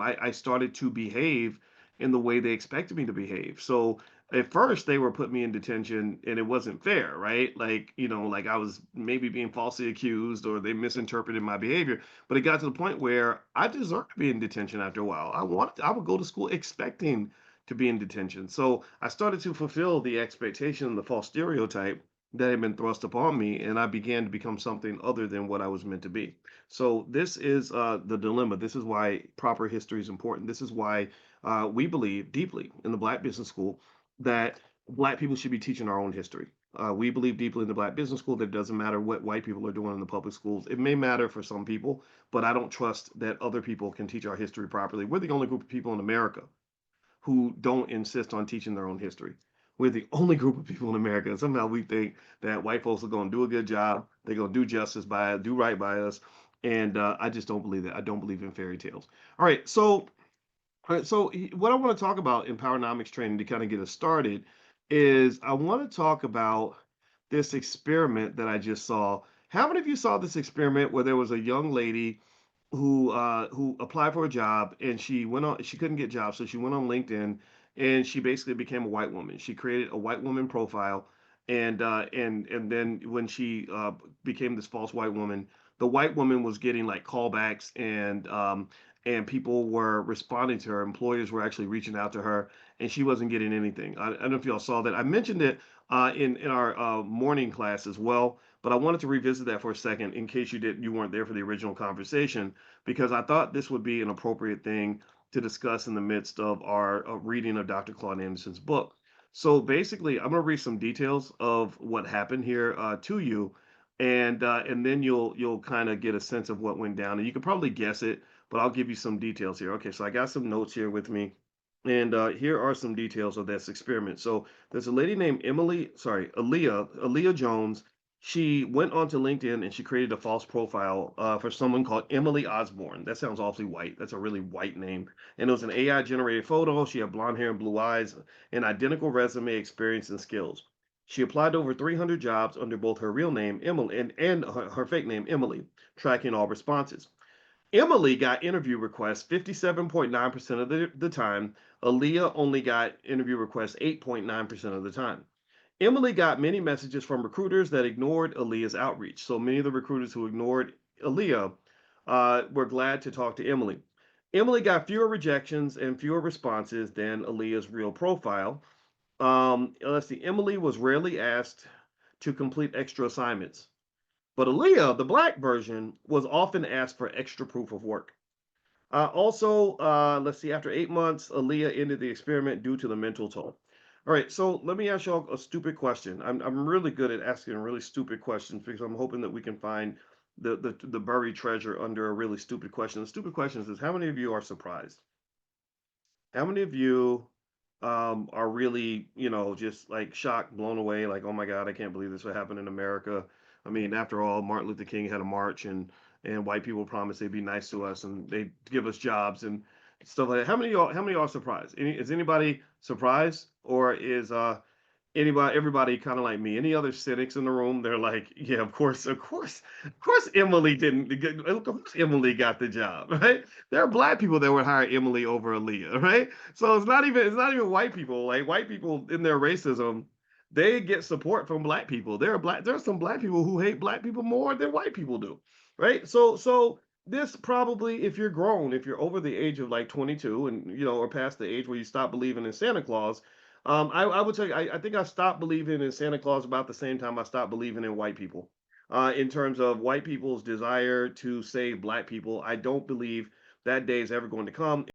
I started to behave in the way they expected me to behave. So at first they were putting me in detention and it wasn't fair, right? Like, like I was maybe being falsely accused or they misinterpreted my behavior. But it got to the point where I deserved to be in detention after a while. I would go to school expecting to be in detention. So I started to fulfill the expectation, the false stereotype that had been thrust upon me, and I began to become something other than what I was meant to be. So this is the dilemma. This is why proper history is important. This is why we believe deeply in the Black Business School that Black people should be teaching our own history. We believe deeply in the Black Business School that it doesn't matter what white people are doing in the public schools. It may matter for some people, but I don't trust that other people can teach our history properly. We're the only group of people in America who don't insist on teaching their own history. We're the only group of people in America. And somehow we think that white folks are going to do a good job. They're going to do justice by us, do right by us. And I just don't believe that. I don't believe in fairy tales. All right. What I want to talk about in Powernomics training to kind of get us started is I want to talk about this experiment that I just saw. How many of you saw this experiment where there was a young lady who applied for a job and she couldn't get jobs, so she went on LinkedIn and she basically became a white woman. She created a white woman profile and then when she became this false white woman, the white woman was getting like callbacks and people were responding to her. Employers were actually reaching out to her and she wasn't getting anything. I don't know if y'all saw that. I mentioned it in our morning class as well, but I wanted to revisit that for a second in case you weren't there for the original conversation because I thought this would be an appropriate thing to discuss in the midst of our reading of Dr. Claude Anderson's book. So basically, I'm going to read some details of what happened here to you, and then you'll kind of get a sense of what went down, and you could probably guess it, but I'll give you some details here. Okay, so I got some notes here with me, and here are some details of this experiment. So there's a lady named Aaliyah Jones. She went onto LinkedIn and she created a false profile for someone called Emily Osborne. That sounds awfully white. That's a really white name. And it was an AI generated photo. She had blonde hair and blue eyes, an identical resume, experience, and skills. She applied to over 300 jobs under both her real name, Emily, and her fake name, Emily, tracking all responses. Emily got interview requests 57.9% of the time. Aaliyah only got interview requests 8.9% of the time. Emily got many messages from recruiters that ignored Aaliyah's outreach. So many of the recruiters who ignored Aaliyah were glad to talk to Emily. Emily got fewer rejections and fewer responses than Aaliyah's real profile. Let's see, Emily was rarely asked to complete extra assignments. But Aaliyah, the black version, was often asked for extra proof of work. Let's see, after 8 months, Aaliyah ended the experiment due to the mental toll. All right, so let me ask y'all a stupid question. I'm really good at asking really stupid questions because I'm hoping that we can find the buried treasure under a really stupid question. The stupid question is how many of you are surprised? How many of you are really, just like shocked, blown away, like, oh my God, I can't believe this would happen in America. I mean, after all, Martin Luther King had a march and white people promised they'd be nice to us and they'd give us jobs and stuff like that. How many of y'all are surprised? Is anybody surprised or is everybody kind of like me? Any other cynics in the room? They're like, yeah, of course, Emily didn't. Of course, Emily got the job, right? There are black people that would hire Emily over Aaliyah, right? So it's not even white people. Like white people in their racism, they get support from black people. There are some black people who hate black people more than white people do, right? So this probably, if you're grown, if you're over the age of like 22 and or past the age where you stop believing in Santa Claus, I would tell you, I think I stopped believing in Santa Claus about the same time I stopped believing in white people. In terms of white people's desire to save black people, I don't believe that day is ever going to come.